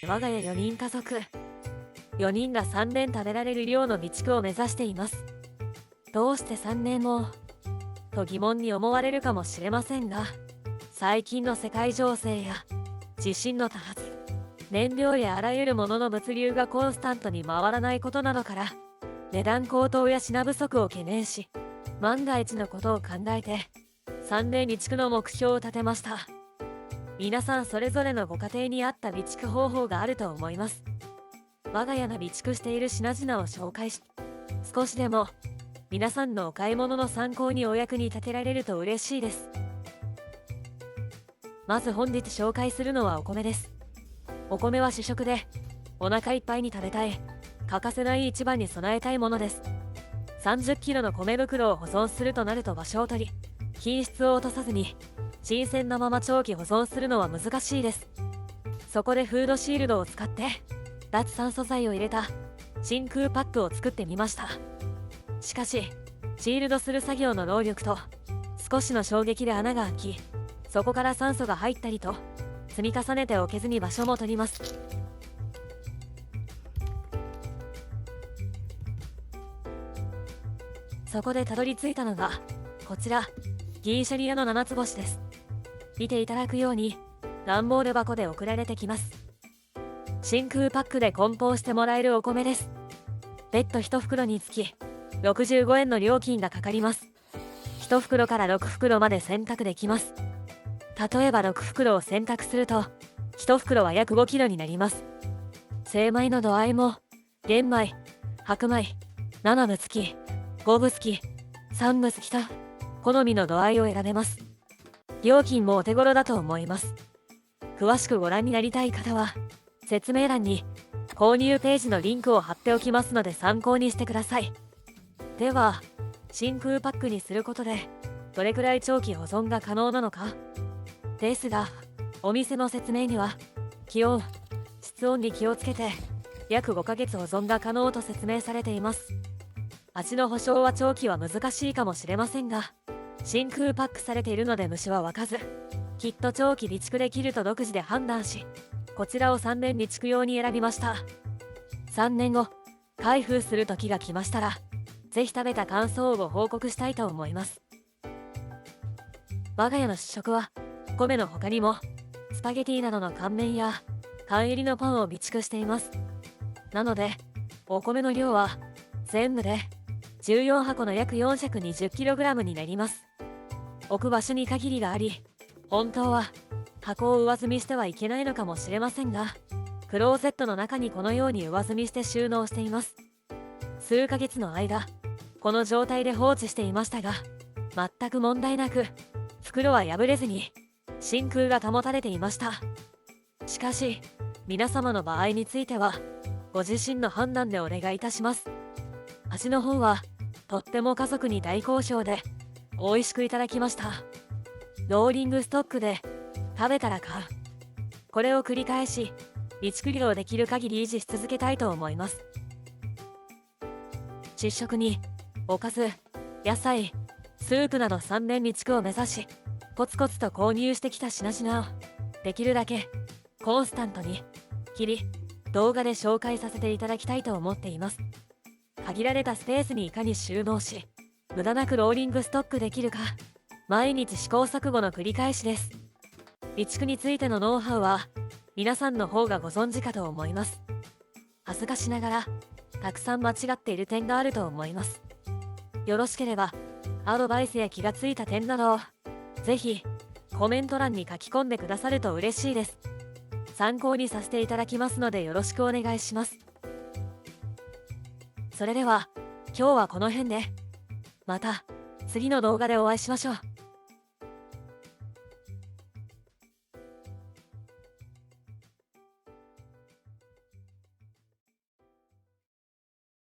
我が家4人家族。4人が3年食べられる量の備蓄を目指しています。どうして3年もと疑問に思われるかもしれませんが、最近の世界情勢や地震の多発、燃料やあらゆるものの物流がコンスタントに回らないことなどから、値段高騰や品不足を懸念し、万が一のことを考えて3年備蓄の目標を立てました。皆さんそれぞれのご家庭に合った備蓄方法があると思います。我が家の備蓄している品々を紹介し、少しでも皆さんのお買い物の参考にお役に立てられると嬉しいです。まず本日紹介するのはお米です。お米は主食でお腹いっぱいに食べたい、欠かせない一番に備えたいものです。30キロの米袋を保存するとなると場所を取り、品質を落とさずに新鮮なまま長期保存するのは難しいです。そこでフードシールドを使って脱酸素剤を入れた真空パックを作ってみました。しかしシールドする作業の労力と少しの衝撃で穴が開き、そこから酸素が入ったりと積み重ねておけずに場所も取ります。そこでたどり着いたのがこちら、ギンシャリアの7つ星です。見ていただくように段ボール箱で送られてきます。真空パックで梱包してもらえるお米です。別途1袋につき65円の料金がかかります。1袋から6袋まで選択できます。例えば6袋を選択すると1袋は約5キロになります。精米の度合いも玄米、白米、7分付き、5分付き、3分付きと好みの度合いを選べます。料金もお手頃だと思います。詳しくご覧になりたい方は説明欄に購入ページのリンクを貼っておきますので参考にしてください。では真空パックにすることでどれくらい長期保存が可能なのかですが、お店の説明には気温、室温に気をつけて約5ヶ月保存が可能と説明されています。味の保証は長期は難しいかもしれませんが、真空パックされているので虫は湧かず、きっと長期備蓄できると独自で判断し、こちらを3年備蓄用に選びました。3年後開封する時が来ましたらぜひ食べた感想をご報告したいと思います。我が家の主食は米の他にもスパゲティなどの乾麺や缶入りのパンを備蓄しています。なのでお米の量は全部で14箱の約 420kg になります。置く場所に限りがあり、本当は箱を上積みしてはいけないのかもしれませんが、クローゼットの中にこのように上積みして収納しています。数ヶ月の間この状態で放置していましたが、全く問題なく袋は破れずに真空が保たれていました。しかし皆様の場合についてはご自身の判断でお願いいたします。味の方はとっても家族に大好評で美味しくいただきました。ローリングストックで食べたら買う、これを繰り返し備蓄量をできる限り維持し続けたいと思います。実食におかず、野菜、スープなど3年備蓄を目指しコツコツと購入してきた品々をできるだけコンスタントに動画で紹介させていただきたいと思っています。限られたスペースにいかに収納し無駄なくローリングストックできるか、毎日試行錯誤の繰り返しです。備蓄についてのノウハウは皆さんの方がご存知かと思います。恥ずかしながらたくさん間違っている点があると思います。よろしければアドバイスや気がついた点などをぜひコメント欄に書き込んでくださると嬉しいです。参考にさせていただきますのでよろしくお願いします。それでは今日はこの辺で、また次の動画でお会いしましょう。